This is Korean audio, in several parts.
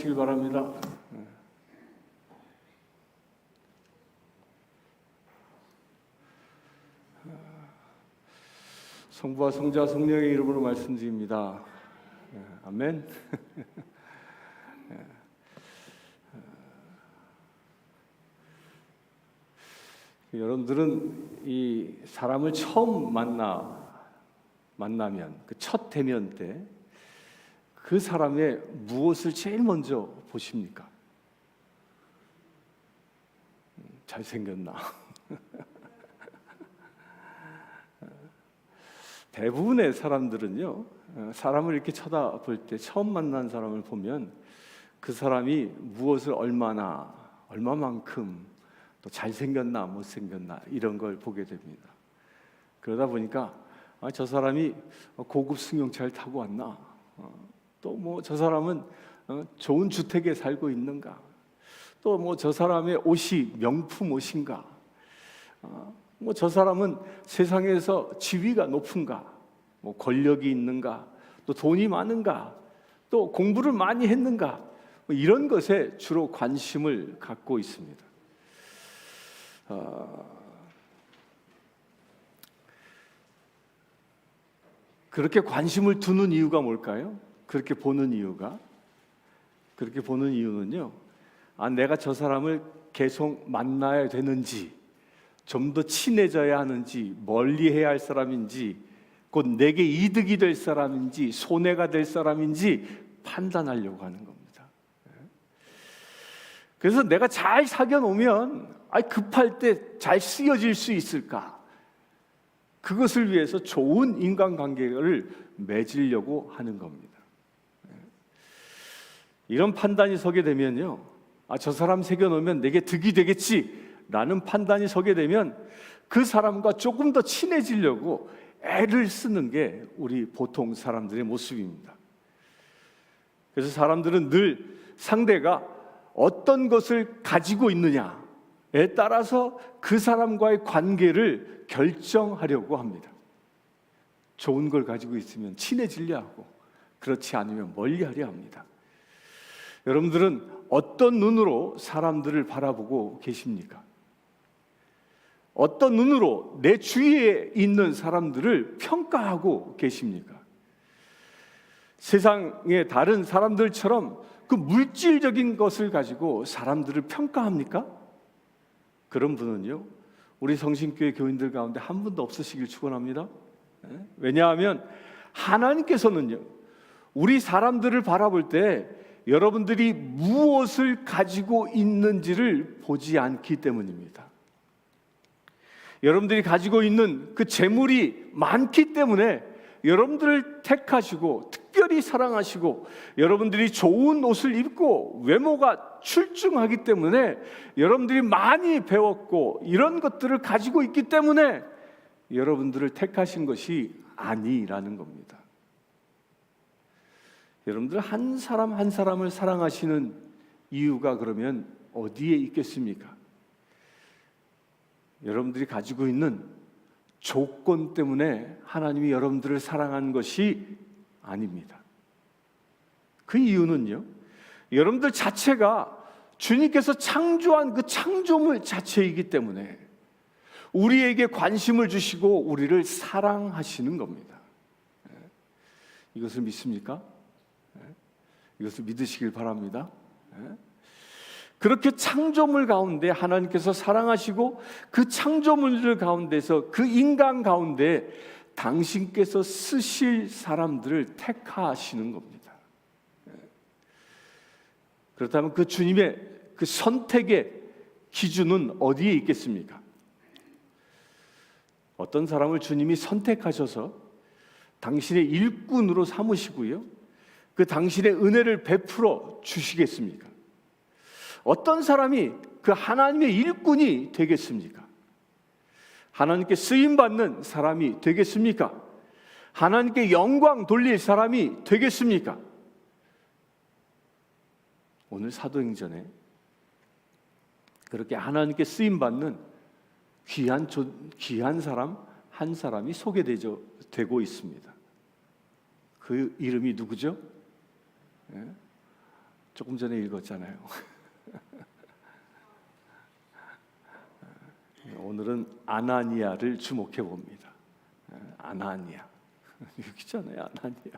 시길 바랍니다. 성부와 성자 성령의 이름으로 말씀드립니다. 아멘. 여러분들은 이 사람을 처음 만나면 그 첫 대면 때 그 사람의 무엇을 제일 먼저 보십니까? 잘생겼나? 대부분의 사람들은요, 사람을 이렇게 쳐다볼 때 처음 만난 사람을 보면 그 사람이 무엇을 얼마만큼 또 잘생겼나 못생겼나 이런 걸 보게 됩니다. 그러다 보니까 저 사람이 고급 승용차를 타고 왔나, 또 뭐 저 사람은 좋은 주택에 살고 있는가, 또 뭐 저 사람의 옷이 명품 옷인가, 뭐 저 사람은 세상에서 지위가 높은가, 뭐 권력이 있는가, 또 돈이 많은가, 또 공부를 많이 했는가, 뭐 이런 것에 주로 관심을 갖고 있습니다. 그렇게 관심을 두는 이유가 뭘까요? 그렇게 보는 이유는요, 내가 저 사람을 계속 만나야 되는지, 좀 더 친해져야 하는지, 멀리 해야 할 사람인지, 곧 내게 이득이 될 사람인지, 손해가 될 사람인지 판단하려고 하는 겁니다. 그래서 내가 잘 사귀어 놓으면 급할 때 잘 쓰여질 수 있을까? 그것을 위해서 좋은 인간관계를 맺으려고 하는 겁니다. 이런 판단이 서게 되면요, 저 사람 새겨놓으면 내게 득이 되겠지라는 판단이 서게 되면 그 사람과 조금 더 친해지려고 애를 쓰는 게 우리 보통 사람들의 모습입니다. 그래서 사람들은 늘 상대가 어떤 것을 가지고 있느냐에 따라서 그 사람과의 관계를 결정하려고 합니다. 좋은 걸 가지고 있으면 친해지려 하고, 그렇지 않으면 멀리하려 합니다. 여러분들은 어떤 눈으로 사람들을 바라보고 계십니까? 어떤 눈으로 내 주위에 있는 사람들을 평가하고 계십니까? 세상의 다른 사람들처럼 그 물질적인 것을 가지고 사람들을 평가합니까? 그런 분은요, 우리 성신교회 교인들 가운데 한 분도 없으시길 축원합니다. 왜냐하면 하나님께서는요, 우리 사람들을 바라볼 때 여러분들이 무엇을 가지고 있는지를 보지 않기 때문입니다. 여러분들이 가지고 있는 그 재물이 많기 때문에 여러분들을 택하시고 특별히 사랑하시고, 여러분들이 좋은 옷을 입고 외모가 출중하기 때문에 여러분들이 많이 배웠고 이런 것들을 가지고 있기 때문에 여러분들을 택하신 것이 아니라는 겁니다. 여러분들 한 사람 한 사람을 사랑하시는 이유가 그러면 어디에 있겠습니까? 여러분들이 가지고 있는 조건 때문에 하나님이 여러분들을 사랑한 것이 아닙니다. 그 이유는요, 여러분들 자체가 주님께서 창조한 그 창조물 자체이기 때문에 우리에게 관심을 주시고 우리를 사랑하시는 겁니다. 이것을 믿습니까? 이것을 믿으시길 바랍니다. 그렇게 창조물 가운데 하나님께서 사랑하시고 그 창조물 가운데서 그 인간 가운데 당신께서 쓰실 사람들을 택하시는 겁니다. 그렇다면 그 주님의 그 선택의 기준은 어디에 있겠습니까? 어떤 사람을 주님이 선택하셔서 당신의 일꾼으로 삼으시고요, 그 당신의 은혜를 베풀어 주시겠습니까? 어떤 사람이 그 하나님의 일꾼이 되겠습니까? 하나님께 쓰임받는 사람이 되겠습니까? 하나님께 영광 돌릴 사람이 되겠습니까? 오늘 사도행전에 그렇게 하나님께 쓰임받는 귀한 사람 한 사람이 소개되고 있습니다. 그 이름이 누구죠? 조금 전에 읽었잖아요. 오늘은 아나니아를 주목해 봅니다. 아나니아. 여기잖아요, 아나니아.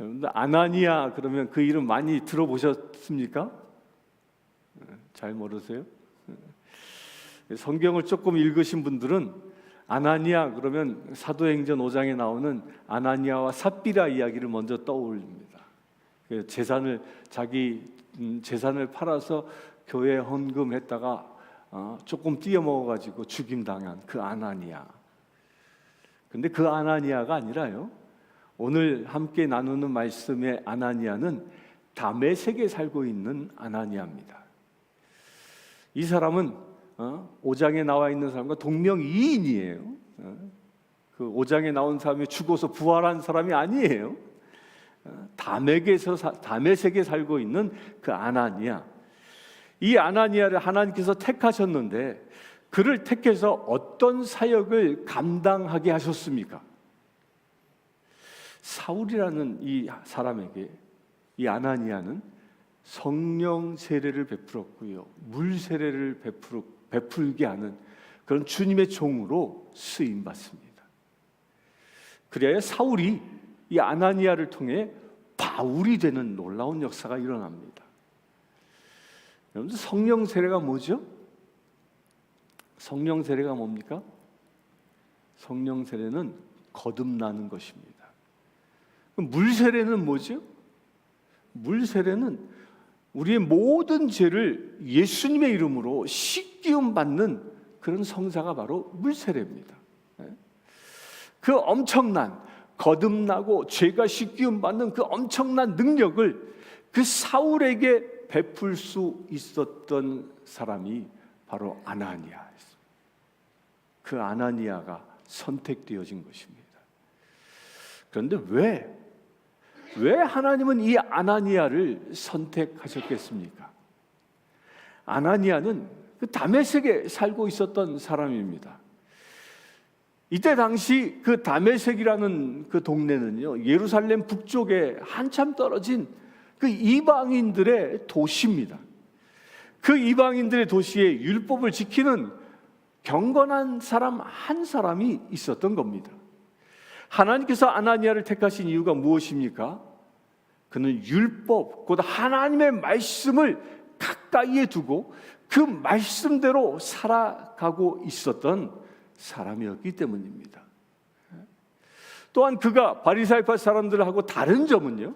여러분들 아나니아 그러면 그 이름 많이 들어보셨습니까? 잘 모르세요? 성경을 조금 읽으신 분들은 아나니아 그러면 사도행전 5장에 나오는 아나니아와 삽비라 이야기를 먼저 떠올립니다. 자기 재산을 팔아서 교회에 헌금했다가 조금 띄어먹어가지고 죽임당한 그 아나니아. 근데 그 아나니아가 아니라요, 오늘 함께 나누는 말씀의 아나니아는 다메섹에 살고 있는 아나니아입니다. 이 사람은 5장에 나와 있는 사람과 동명이인이에요. 그 5장에 나온 사람이 죽어서 부활한 사람이 아니에요. 다메섹에 살고 있는 그 아나니아. 이 아나니아를 하나님께서 택하셨는데 그를 택해서 어떤 사역을 감당하게 하셨습니까? 사울이라는 이 사람에게 이 아나니아는 성령 세례를 베풀었고요, 물 세례를 베풀게 하는 그런 주님의 종으로 쓰임 받습니다. 그래야 사울이 이 아나니아를 통해 바울이 되는 놀라운 역사가 일어납니다. 여러분들, 성령 세례가 뭐죠? 성령 세례가 뭡니까? 성령 세례는 거듭나는 것입니다. 그럼 물 세례는 뭐죠? 물 세례는 우리의 모든 죄를 예수님의 이름으로 씻기움 받는 그런 성사가 바로 물 세례입니다. 그 엄청난 거듭나고 죄가 씻기움 받는 그 엄청난 능력을 그 사울에게 베풀 수 있었던 사람이 바로 아나니아였습니다. 그 아나니아가 선택되어진 것입니다. 그런데 왜 하나님은 이 아나니아를 선택하셨겠습니까? 아나니아는 그 다메섹에 살고 있었던 사람입니다. 이때 당시 그 다메섹이라는 그 동네는요, 예루살렘 북쪽에 한참 떨어진 그 이방인들의 도시입니다. 그 이방인들의 도시에 율법을 지키는 경건한 사람 한 사람이 있었던 겁니다. 하나님께서 아나니아를 택하신 이유가 무엇입니까? 그는 율법, 곧 하나님의 말씀을 가까이에 두고 그 말씀대로 살아가고 있었던 사람이었기 때문입니다. 또한 그가 바리사이파 사람들하고 다른 점은요,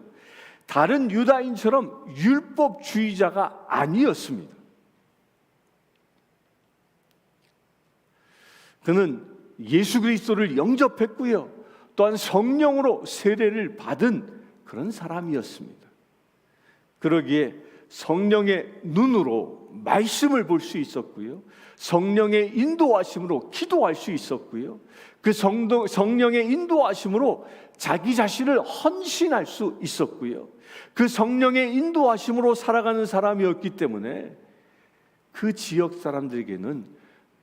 다른 유다인처럼 율법주의자가 아니었습니다. 그는 예수 그리스도를 영접했고요, 또한 성령으로 세례를 받은 그런 사람이었습니다. 그러기에 성령의 눈으로 말씀을 볼 수 있었고요, 성령의 인도하심으로 기도할 수 있었고요, 그 성령의 인도하심으로 자기 자신을 헌신할 수 있었고요, 그 성령의 인도하심으로 살아가는 사람이었기 때문에 그 지역 사람들에게는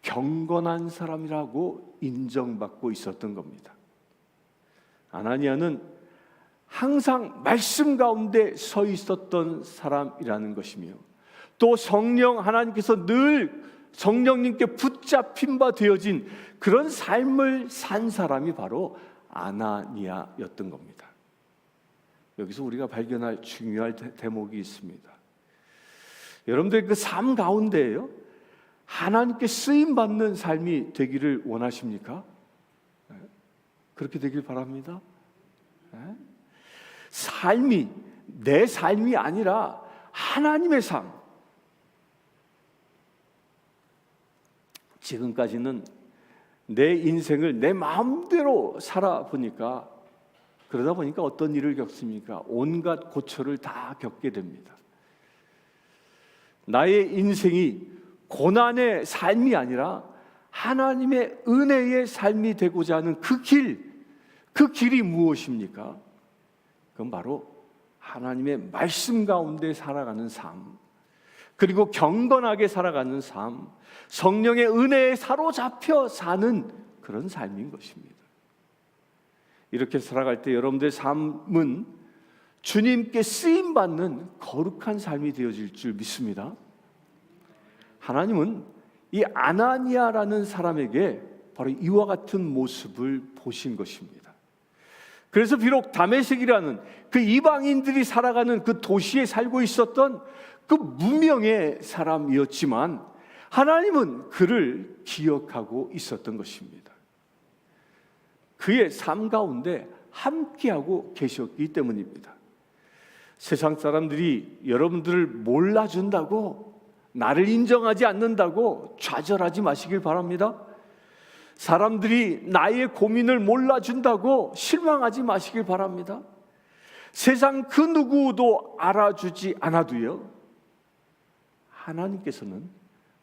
경건한 사람이라고 인정받고 있었던 겁니다. 아나니아는 항상 말씀 가운데 서 있었던 사람이라는 것이며, 또 하나님께서 늘 성령님께 붙잡힌 바 되어진 그런 삶을 산 사람이 바로 아나니아였던 겁니다. 여기서 우리가 발견할 중요한 대목이 있습니다. 여러분들 그 삶 가운데에요, 하나님께 쓰임 받는 삶이 되기를 원하십니까? 그렇게 되길 바랍니다. 삶이 내 삶이 아니라 하나님의 삶. 지금까지는 내 인생을 내 마음대로 살아보니까, 그러다 보니까 어떤 일을 겪습니까? 온갖 고초를 다 겪게 됩니다. 나의 인생이 고난의 삶이 아니라 하나님의 은혜의 삶이 되고자 하는 그 길이 무엇입니까? 그건 바로 하나님의 말씀 가운데 살아가는 삶, 그리고 경건하게 살아가는 삶, 성령의 은혜에 사로잡혀 사는 그런 삶인 것입니다. 이렇게 살아갈 때 여러분들의 삶은 주님께 쓰임받는 거룩한 삶이 되어질 줄 믿습니다. 하나님은 이 아나니아라는 사람에게 바로 이와 같은 모습을 보신 것입니다. 그래서 비록 다메섹이라는 그 이방인들이 살아가는 그 도시에 살고 있었던 그 무명의 사람이었지만 하나님은 그를 기억하고 있었던 것입니다. 그의 삶 가운데 함께하고 계셨기 때문입니다. 세상 사람들이 여러분들을 몰라준다고, 나를 인정하지 않는다고 좌절하지 마시길 바랍니다. 사람들이 나의 고민을 몰라준다고 실망하지 마시길 바랍니다. 세상 그 누구도 알아주지 않아도요, 하나님께서는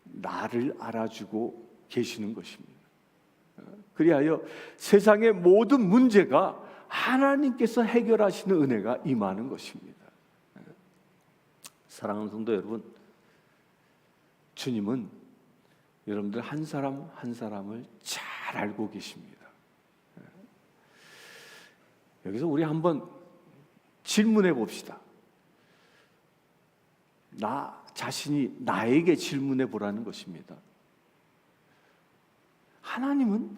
나를 알아주고 계시는 것입니다. 그리하여 세상의 모든 문제가 하나님께서 해결하시는 은혜가 임하는 것입니다. 사랑하는 성도 여러분, 주님은 여러분들 한 사람 한 사람을 잘 알고 계십니다. 여기서 우리 한번 질문해 봅시다. 나 자신이 나에게 질문해 보라는 것입니다. 하나님은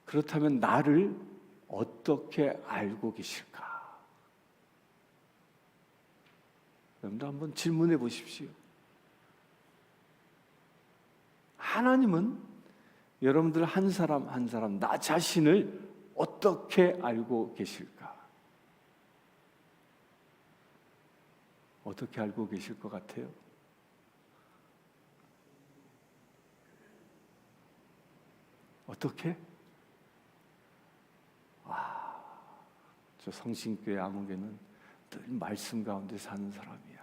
그렇다면 나를 어떻게 알고 계실까? 여러분들 한번 질문해 보십시오. 하나님은 여러분들 한 사람 한 사람 나 자신을 어떻게 알고 계실까? 어떻게 알고 계실 것 같아요? 어떻게? 저 성신교회 아무개는 늘 말씀 가운데 사는 사람이야.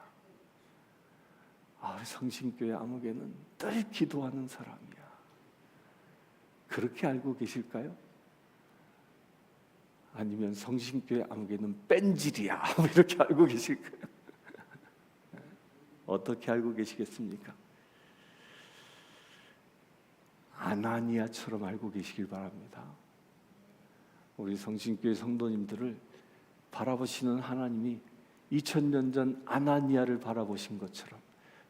우리 성신교회 아무개는 늘 기도하는 사람이야. 그렇게 알고 계실까요? 아니면 성신교회 아무개는 뺀질이야 이렇게 알고 계실까요? 어떻게 알고 계시겠습니까? 아나니아처럼 알고 계시길 바랍니다. 우리 성신교회 성도님들을 바라보시는 하나님이 2000년 전 아나니아를 바라보신 것처럼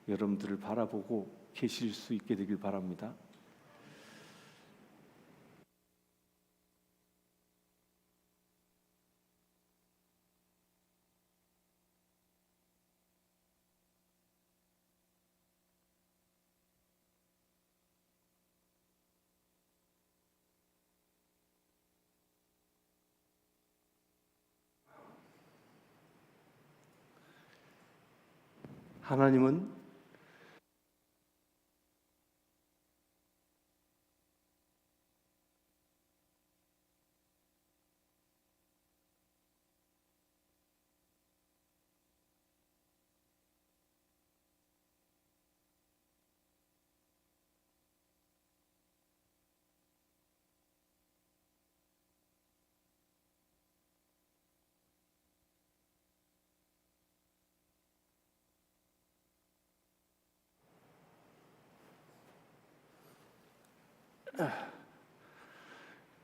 여러분들을 바라보고 계실 수 있게 되길 바랍니다. 하나님은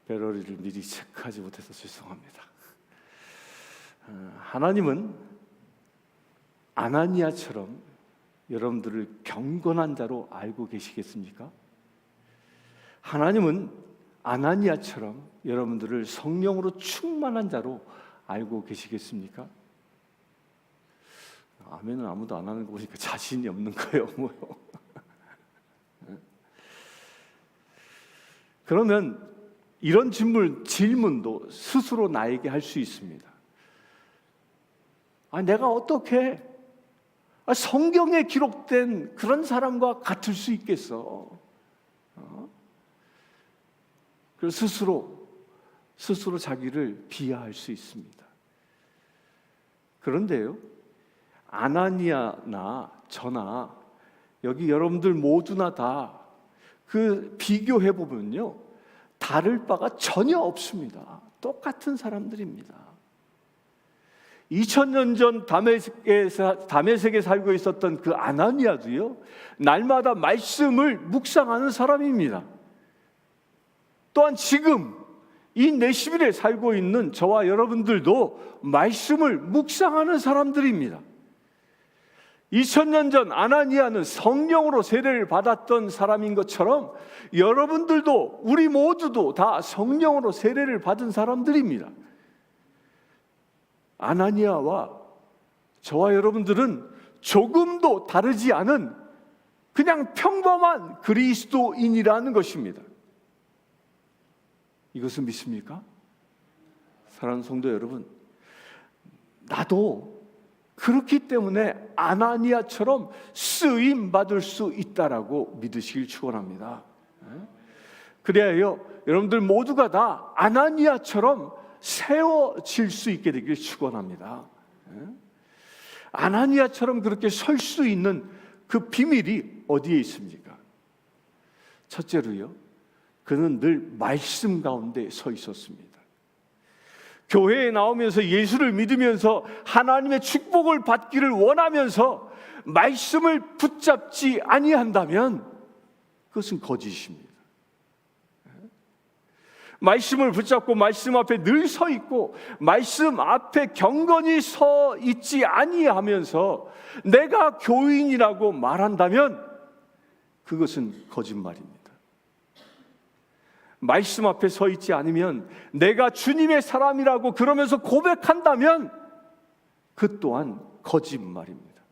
배러리를 미리 체크하지 못해서 죄송합니다. 하나님은 아나니아처럼 여러분들을 경건한 자로 알고 계시겠습니까? 하나님은 아나니아처럼 여러분들을 성령으로 충만한 자로 알고 계시겠습니까? 아멘은 아무도 안 하는 거 보니까 자신이 없는 거예요. 뭐요? 그러면 이런 질문도 스스로 나에게 할 수 있습니다. 내가 어떻게 성경에 기록된 그런 사람과 같을 수 있겠어? 그래서 스스로 자기를 비하할 수 있습니다. 그런데요, 아나니아나 저나 여기 여러분들 모두나 다 그 비교해 보면요, 다를 바가 전혀 없습니다. 똑같은 사람들입니다. 2000년 전 다메섹에 살고 있었던 그 아나니아도요, 날마다 말씀을 묵상하는 사람입니다. 또한 지금 이 내시빌에 살고 있는 저와 여러분들도 말씀을 묵상하는 사람들입니다. 2000년 전 아나니아는 성령으로 세례를 받았던 사람인 것처럼 여러분들도, 우리 모두도 다 성령으로 세례를 받은 사람들입니다. 아나니아와 저와 여러분들은 조금도 다르지 않은 그냥 평범한 그리스도인이라는 것입니다. 이것은 믿습니까? 사랑하는 성도 여러분, 나도 그렇기 때문에 아나니아처럼 쓰임 받을 수 있다라고 믿으시길 축원합니다. 그래야요, 여러분들 모두가 다 아나니아처럼 세워질 수 있게 되길 축원합니다. 아나니아처럼 그렇게 설 수 있는 그 비밀이 어디에 있습니까? 첫째로요, 그는 늘 말씀 가운데 서 있었습니다. 교회에 나오면서 예수를 믿으면서 하나님의 축복을 받기를 원하면서 말씀을 붙잡지 아니한다면 그것은 거짓입니다. 말씀을 붙잡고 말씀 앞에 늘 서 있고 말씀 앞에 경건히 서 있지 아니하면서 내가 교인이라고 말한다면 그것은 거짓말입니다. 말씀 앞에 서 있지 않으면, 내가 주님의 사람이라고 그러면서 고백한다면 그 또한 거짓말입니다.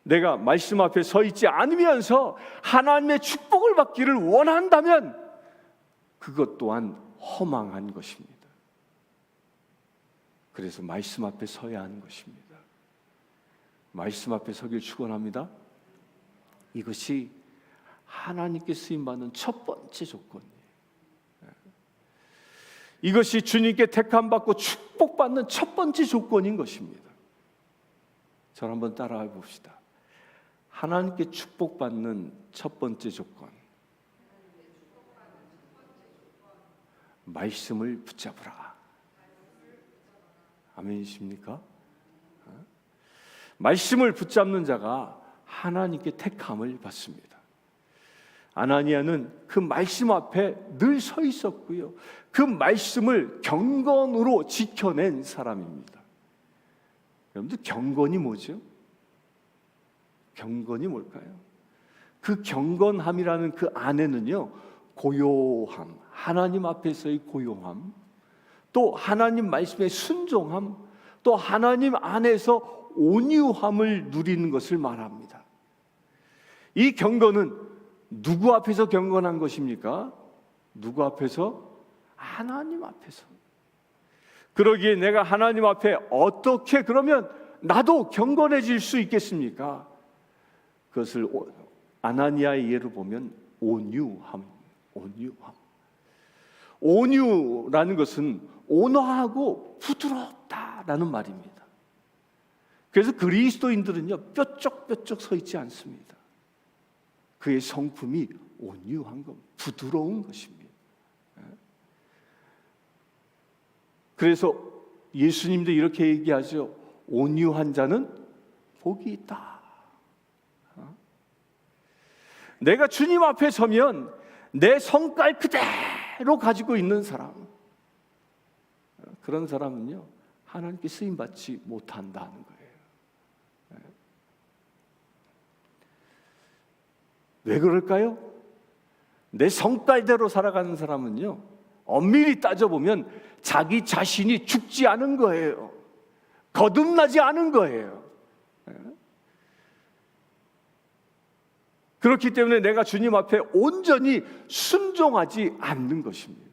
내가 말씀 앞에 서 있지 않으면서 하나님의 축복을 받기를 원한다면 그것 또한 허망한 것입니다. 그래서 말씀 앞에 서야 하는 것입니다. 말씀 앞에 서길 축원합니다. 이것이 하나님께 쓰임받는 첫 번째 조건이에요. 이것이 주님께 택함받고 축복받는 첫 번째 조건인 것입니다. 저를 한번 따라해 봅시다. 하나님께 축복받는 첫 번째 조건, 말씀을 붙잡으라. 아멘이십니까? 말씀을 붙잡는 자가 하나님께 택함을 받습니다. 아나니아는 그 말씀 앞에 늘 서 있었고요, 그 말씀을 경건으로 지켜낸 사람입니다. 여러분들, 경건이 뭐죠? 경건이 뭘까요? 그 경건함이라는 그 안에는요, 고요함, 하나님 앞에서의 고요함, 또 하나님 말씀에 순종함, 또 하나님 안에서 온유함을 누리는 것을 말합니다. 이 경건은 누구 앞에서 경건한 것입니까? 누구 앞에서? 하나님 앞에서. 그러기에 내가 하나님 앞에 어떻게 그러면 나도 경건해질 수 있겠습니까? 그것을 아나니아의 예로 보면 온유함. 온유라는 것은 온화하고 부드럽다라는 말입니다. 그래서 그리스도인들은요, 뾰족뾰족 서 있지 않습니다. 그의 성품이 온유한 것, 부드러운 것입니다. 그래서 예수님도 이렇게 얘기하죠. 온유한 자는 복이 있다. 내가 주님 앞에 서면 내 성깔 그대로 가지고 있는 사람, 그런 사람은요, 하나님께 쓰임받지 못한다는 거예요. 왜 그럴까요? 내 성깔대로 살아가는 사람은요, 엄밀히 따져보면 자기 자신이 죽지 않은 거예요. 거듭나지 않은 거예요. 그렇기 때문에 내가 주님 앞에 온전히 순종하지 않는 것입니다.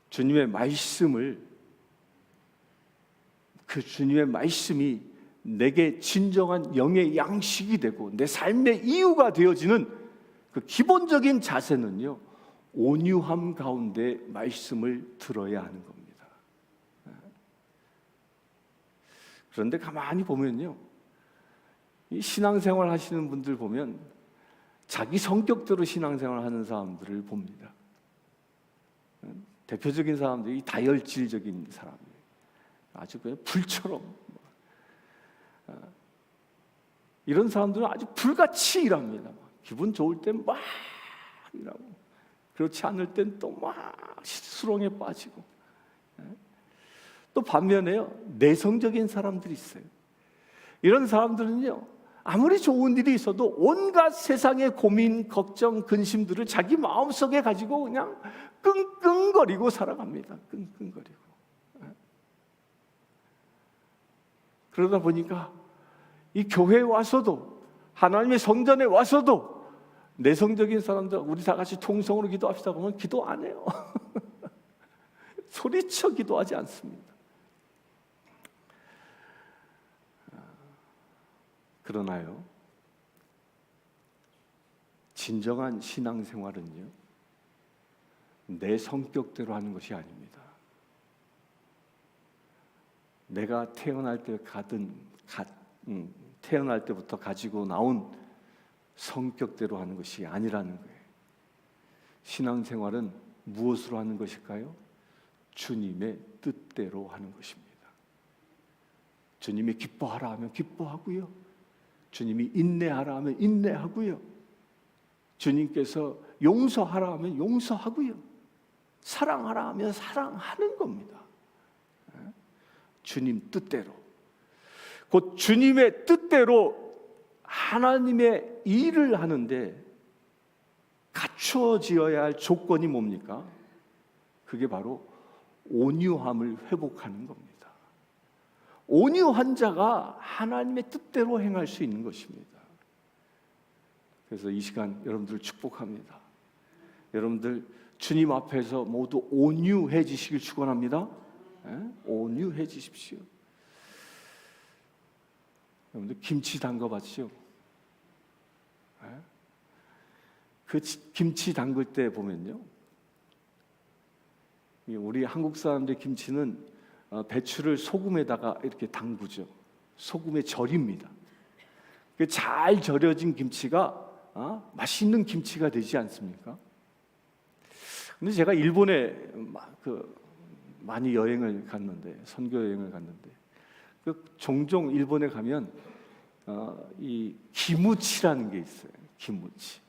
주님의 말씀을, 그 주님의 말씀이 내게 진정한 영의 양식이 되고 내 삶의 이유가 되어지는 그 기본적인 자세는요, 온유함 가운데 말씀을 들어야 하는 겁니다. 그런데 가만히 보면요, 이 신앙생활 하시는 분들 보면 자기 성격대로 신앙생활 하는 사람들을 봅니다. 대표적인 사람들이 다혈질적인 사람이에요. 아주 그냥 불처럼. 이런 사람들은 아주 불같이 일합니다. 기분 좋을 땐 막 일하고, 그렇지 않을 땐 또 막 수렁에 빠지고. 또 반면에요, 내성적인 사람들이 있어요. 이런 사람들은요, 아무리 좋은 일이 있어도 온갖 세상의 고민, 걱정, 근심들을 자기 마음속에 가지고 그냥 끙끙거리고 살아갑니다. 끙끙거리고. 그러다 보니까 이 교회에 와서도, 하나님의 성전에 와서도 내성적인 사람들, 우리 다 같이 통성으로 기도합시다 그러면 기도 안 해요. 소리쳐 기도하지 않습니다. 그러나요, 진정한 신앙생활은요, 내 성격대로 하는 것이 아닙니다. 내가 태어날 때부터 가지고 나온 성격대로 하는 것이 아니라는 거예요. 신앙생활은 무엇으로 하는 것일까요? 주님의 뜻대로 하는 것입니다. 주님이 기뻐하라 하면 기뻐하고요, 주님이 인내하라 하면 인내하고요, 주님께서 용서하라 하면 용서하고요, 사랑하라 하면 사랑하는 겁니다. 주님 뜻대로, 곧 주님의 뜻대로 하나님의 일을 하는데 갖춰지어야 할 조건이 뭡니까? 그게 바로 온유함을 회복하는 겁니다. 온유한 자가 하나님의 뜻대로 행할 수 있는 것입니다. 그래서 이 시간 여러분들 축복합니다. 여러분들 주님 앞에서 모두 온유해지시길 축원합니다. 온유해지십시오. 여러분들 김치 담궈봤죠? 그 김치 담글 때 보면요, 우리 한국 사람들 김치는 배추를 소금에다가 이렇게 담그죠. 소금에 절입니다. 잘 절여진 김치가 맛있는 김치가 되지 않습니까? 근데 제가 일본에 많이 여행을 갔는데, 선교 여행을 갔는데, 종종 일본에 가면 이 기무치라는 게 있어요. 기무치.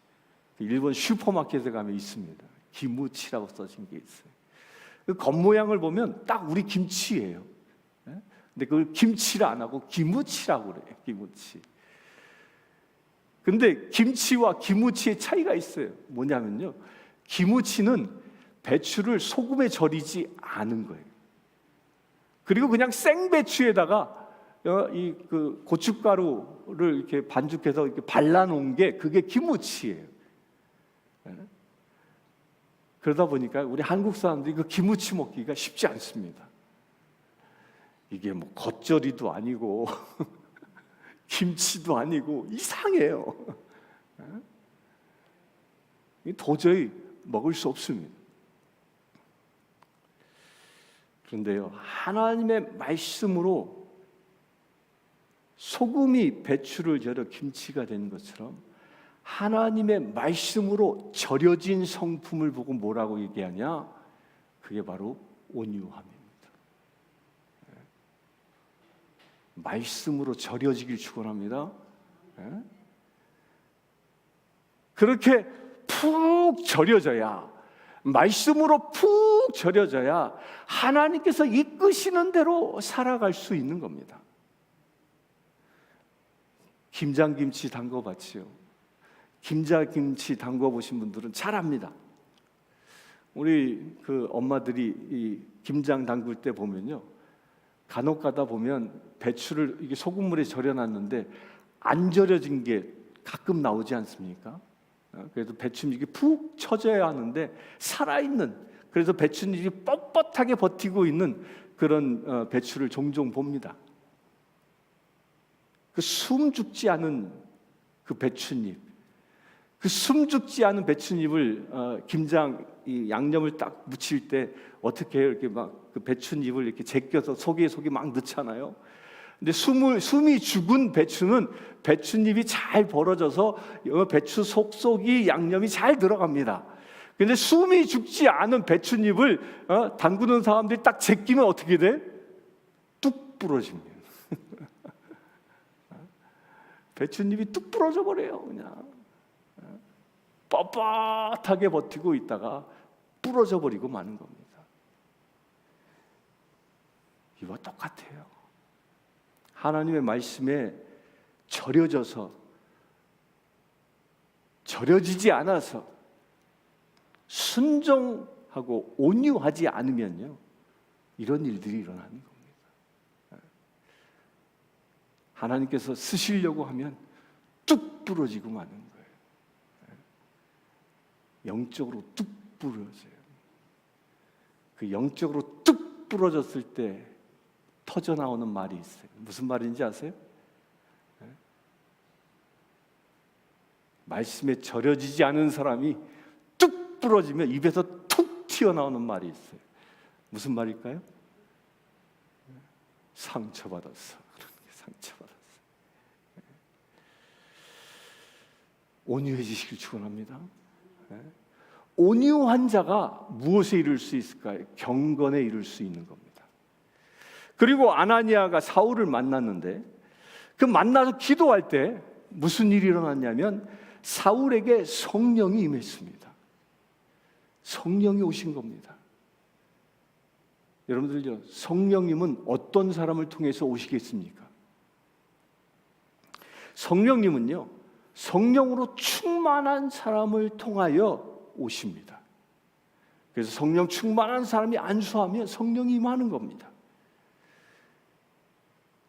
일본 슈퍼마켓에 가면 있습니다. 기무치라고 써진 게 있어요. 그 겉모양을 보면 딱 우리 김치예요. 근데 그걸 김치를 안 하고 기무치라고 그래요. 기무치. 근데 김치와 기무치의 차이가 있어요. 뭐냐면요, 기무치는 배추를 소금에 절이지 않은 거예요. 그리고 그냥 생배추에다가 그 고춧가루를 이렇게 반죽해서 이렇게 발라놓은 게 그게 기무치예요. 그러다 보니까 우리 한국 사람들이 그 기무치 먹기가 쉽지 않습니다. 이게 뭐 겉절이도 아니고 김치도 아니고 이상해요. 도저히 먹을 수 없습니다. 그런데요, 하나님의 말씀으로 소금이 배추를 절여 김치가 되는 것처럼 하나님의 말씀으로 절여진 성품을 보고 뭐라고 얘기하냐? 그게 바로 온유함입니다. 말씀으로 절여지길 축원합니다. 그렇게 푹 절여져야, 말씀으로 푹 절여져야 하나님께서 이끄시는 대로 살아갈 수 있는 겁니다. 김장김치 담궈봤지요. 김장김치 담궈보신 분들은 잘 압니다. 우리 그 엄마들이 이 김장 담글 때 보면요, 간혹 가다 보면 배추를 이게 소금물에 절여놨는데 안 절여진 게 가끔 나오지 않습니까? 그래서 배추잎이 푹 쳐져야 하는데 살아있는, 그래서 배추잎이 뻣뻣하게 버티고 있는 그런 배추를 종종 봅니다. 그 숨 죽지 않은 그 배추잎, 그 숨 죽지 않은 배추잎을 김장 이 양념을 딱 묻힐 때 어떻게 해요? 이렇게 막 그 배추잎을 이렇게 제껴서 속에 막 넣잖아요. 근데 숨이 죽은 배추는 배추잎이 잘 벌어져서 배추 속속이 양념이 잘 들어갑니다. 근데 숨이 죽지 않은 배추잎을 담그는 사람들이 딱 제끼면 어떻게 돼? 뚝 부러집니다. 배추잎이 뚝 부러져 버려요. 그냥 뻣뻣하게 버티고 있다가 부러져 버리고 마는 겁니다. 이와 똑같아요. 하나님의 말씀에 절여지지 않아서 순종하고 온유하지 않으면요, 이런 일들이 일어나는 겁니다. 하나님께서 쓰시려고 하면 뚝 부러지고 마는 거예요. 영적으로 뚝 부러져요. 그 영적으로 뚝 부러졌을 때 터져 나오는 말이 있어요. 무슨 말인지 아세요? 말씀에 절여지지 않은 사람이 뚝 부러지면 입에서 툭 튀어나오는 말이 있어요. 무슨 말일까요? 상처받았어. 상처받았어. 온유해지시길 축원합니다. 온유한 자가 무엇에 이룰 수 있을까요? 경건에 이룰 수 있는 겁니다. 그리고 아나니아가 사울을 만났는데 그 만나서 기도할 때 무슨 일이 일어났냐면 사울에게 성령이 임했습니다. 성령이 오신 겁니다. 여러분들요, 성령님은 어떤 사람을 통해서 오시겠습니까? 성령님은요, 성령으로 충만한 사람을 통하여 오십니다. 그래서 성령 충만한 사람이 안수하면 성령이 임하는 겁니다.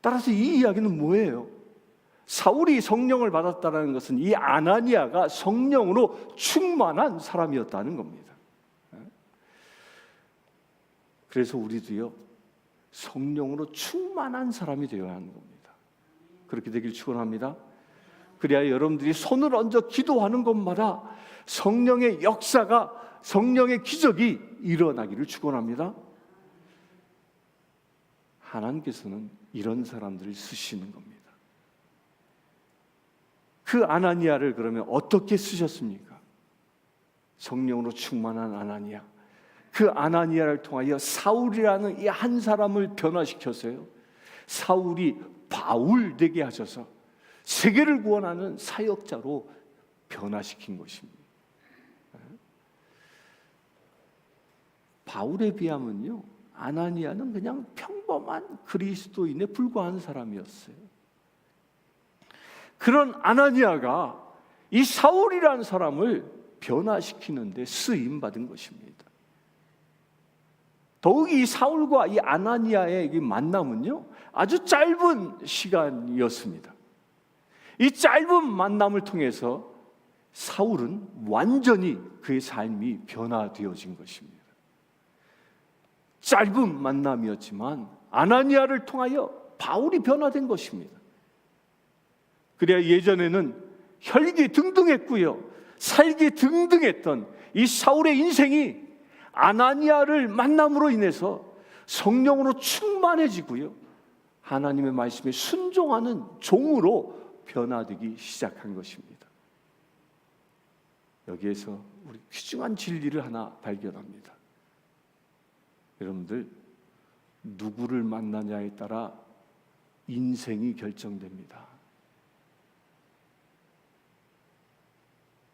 따라서 이 이야기는 뭐예요? 사울이 성령을 받았다는 것은 이 아나니아가 성령으로 충만한 사람이었다는 겁니다. 그래서 우리도요, 성령으로 충만한 사람이 되어야 하는 겁니다. 그렇게 되길 축원합니다. 그래야 여러분들이 손을 얹어 기도하는 것마다 성령의 역사가, 성령의 기적이 일어나기를 축원합니다. 하나님께서는 이런 사람들을 쓰시는 겁니다. 그 아나니아를 그러면 어떻게 쓰셨습니까? 성령으로 충만한 아나니아, 그 아나니아를 통하여 사울이라는 이 한 사람을 변화시켰어요. 사울이 바울 되게 하셔서 세계를 구원하는 사역자로 변화시킨 것입니다. 바울에 비하면요, 아나니아는 그냥 평범한 그리스도인에 불과한 사람이었어요. 그런 아나니아가 이 사울이라는 사람을 변화시키는데 쓰임받은 것입니다. 더욱이 이 사울과 이 아나니아의 이 만남은요, 아주 짧은 시간이었습니다. 이 짧은 만남을 통해서 사울은 완전히 그의 삶이 변화되어진 것입니다. 짧은 만남이었지만 아나니아를 통하여 바울이 변화된 것입니다. 그래야 예전에는 혈기등등했고요, 살기등등했던 이 사울의 인생이 아나니아를 만남으로 인해서 성령으로 충만해지고요, 하나님의 말씀에 순종하는 종으로 변화되기 시작한 것입니다. 여기에서 우리 귀중한 진리를 하나 발견합니다. 여러분들, 누구를 만나냐에 따라 인생이 결정됩니다.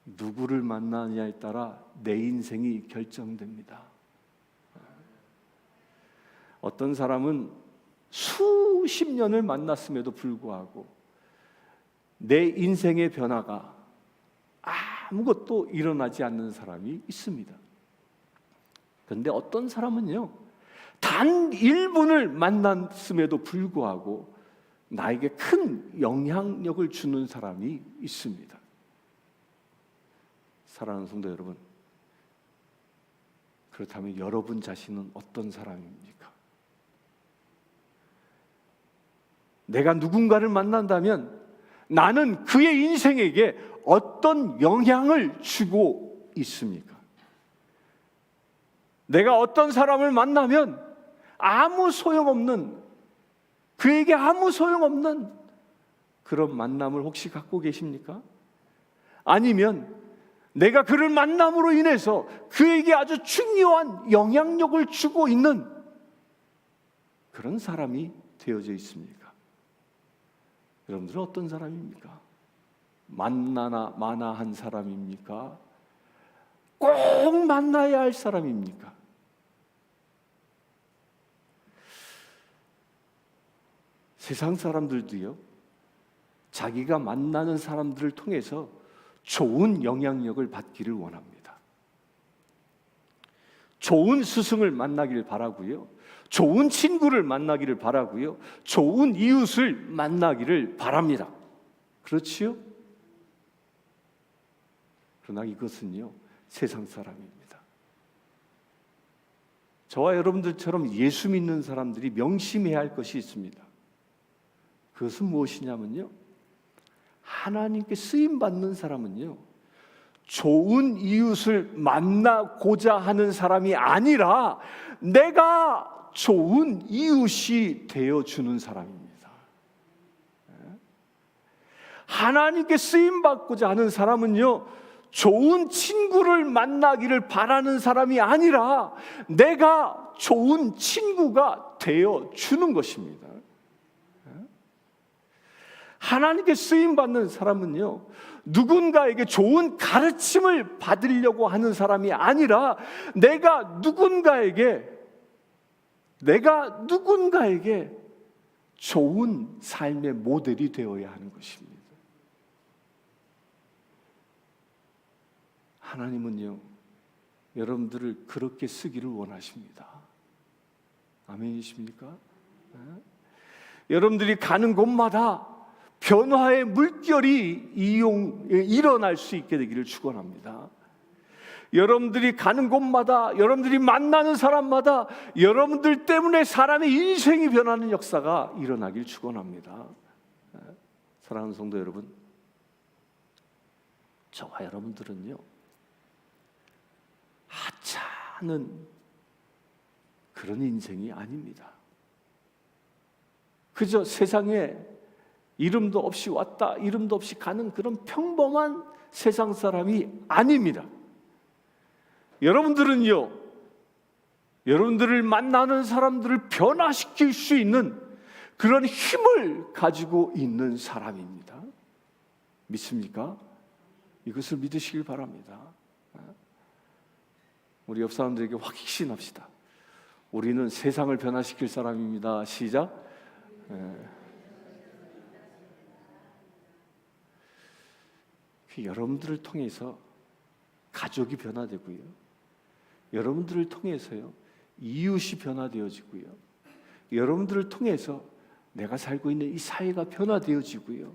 누구를 만나냐에 따라 내 인생이 결정됩니다. 어떤 사람은 수십 년을 만났음에도 불구하고 내 인생의 변화가 아무것도 일어나지 않는 사람이 있습니다. 그런데 어떤 사람은요, 단 1분을 만났음에도 불구하고 나에게 큰 영향력을 주는 사람이 있습니다. 사랑하는 성도 여러분, 그렇다면 여러분 자신은 어떤 사람입니까? 내가 누군가를 만난다면 나는 그의 인생에게 어떤 영향을 주고 있습니까? 내가 어떤 사람을 만나면 그에게 아무 소용없는 그런 만남을 혹시 갖고 계십니까? 아니면 내가 그를 만남으로 인해서 그에게 아주 중요한 영향력을 주고 있는 그런 사람이 되어져 있습니까? 여러분들은 어떤 사람입니까? 만나나 마나한 사람입니까? 꼭 만나야 할 사람입니까? 세상 사람들도요, 자기가 만나는 사람들을 통해서 좋은 영향력을 받기를 원합니다. 좋은 스승을 만나기를 바라고요, 좋은 친구를 만나기를 바라고요, 좋은 이웃을 만나기를 바랍니다. 그렇지요? 그러나 이것은요, 세상 사람입니다. 저와 여러분들처럼 예수 믿는 사람들이 명심해야 할 것이 있습니다. 그것은 무엇이냐면요, 하나님께 쓰임받는 사람은요, 좋은 이웃을 만나고자 하는 사람이 아니라 내가 좋은 이웃이 되어주는 사람입니다. 하나님께 쓰임받고자 하는 사람은요, 좋은 친구를 만나기를 바라는 사람이 아니라 내가 좋은 친구가 되어주는 것입니다. 하나님께 쓰임받는 사람은요, 누군가에게 좋은 가르침을 받으려고 하는 사람이 아니라 내가 누군가에게 좋은 삶의 모델이 되어야 하는 것입니다. 하나님은요, 여러분들을 그렇게 쓰기를 원하십니다. 아멘이십니까? 여러분들이 가는 곳마다 변화의 물결이 일어날 수 있게 되기를 축원합니다. 여러분들이 가는 곳마다, 여러분들이 만나는 사람마다 여러분들 때문에 사람의 인생이 변하는 역사가 일어나길 축원합니다. 사랑하는 성도 여러분, 저와 여러분들은요, 하찮은 그런 인생이 아닙니다. 그저 세상에 이름도 없이 왔다 이름도 없이 가는 그런 평범한 세상 사람이 아닙니다. 여러분들은요, 여러분들을 만나는 사람들을 변화시킬 수 있는 그런 힘을 가지고 있는 사람입니다. 믿습니까? 이것을 믿으시길 바랍니다. 우리 옆 사람들에게 확신합시다. 우리는 세상을 변화시킬 사람입니다. 시작. 여러분들을 통해서 가족이 변화되고요, 여러분들을 통해서요, 이웃이 변화되어지고요, 여러분들을 통해서 내가 살고 있는 이 사회가 변화되어지고요,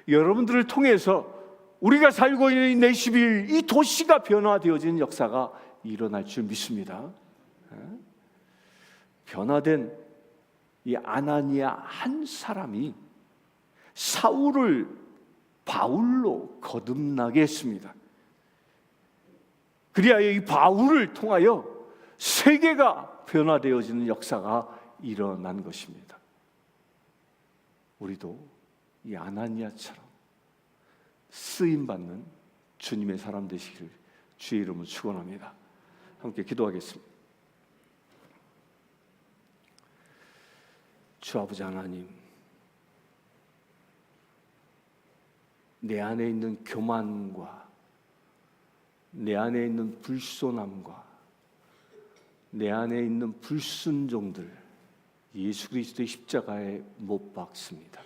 여러분들을 통해서 우리가 살고 있는 내시빌 이 도시가 변화되어지는 역사가 일어날 줄 믿습니다. 변화된 이 아나니아 한 사람이 사울을 바울로 거듭나게 했습니다. 그리하여 이 바울을 통하여 세계가 변화되어지는 역사가 일어난 것입니다. 우리도 이 아나니아처럼 쓰임받는 주님의 사람 되시기를 주의 이름으로 축원합니다. 함께 기도하겠습니다. 주 아버지 하나님, 내 안에 있는 교만과 내 안에 있는 불손함과 내 안에 있는 불순종들 예수 그리스도의 십자가에 못 박습니다.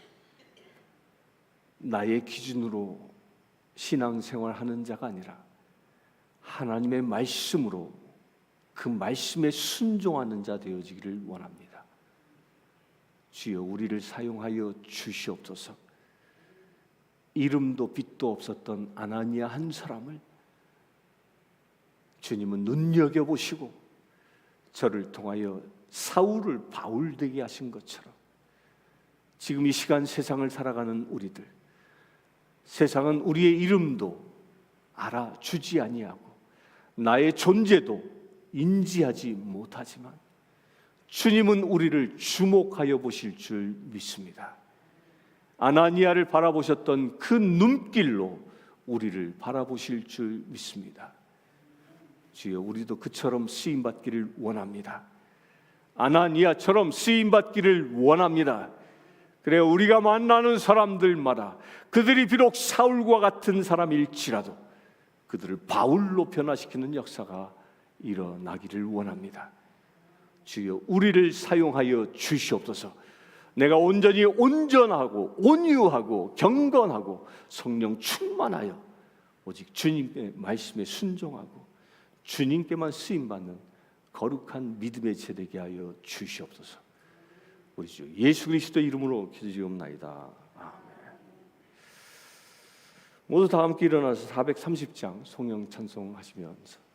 나의 기준으로 신앙생활하는 자가 아니라 하나님의 말씀으로 그 말씀에 순종하는 자 되어지기를 원합니다. 주여, 우리를 사용하여 주시옵소서. 이름도 빛도 없었던 아나니아 한 사람을 주님은 눈여겨보시고 저를 통하여 사울을 바울 되게 하신 것처럼 지금 이 시간 세상을 살아가는 우리들, 세상은 우리의 이름도 알아주지 아니하고 나의 존재도 인지하지 못하지만 주님은 우리를 주목하여 보실 줄 믿습니다. 아나니아를 바라보셨던 그 눈길로 우리를 바라보실 줄 믿습니다. 주여, 우리도 그처럼 쓰임받기를 원합니다. 아나니아처럼 쓰임받기를 원합니다. 그래, 우리가 만나는 사람들마다 그들이 비록 사울과 같은 사람일지라도 그들을 바울로 변화시키는 역사가 일어나기를 원합니다. 주여 우리를 사용하여 주시옵소서. 내가 온전히 온전하고 온유하고 경건하고 성령 충만하여 오직 주님의 말씀에 순종하고 주님께만 쓰임받는 거룩한 믿음의 제되게 하여 주시옵소서. 우리 주 예수 그리스도 이름으로 기도드리옵나이다. 아멘. 모두 다 함께 일어나서 430장 성령 찬송하시면서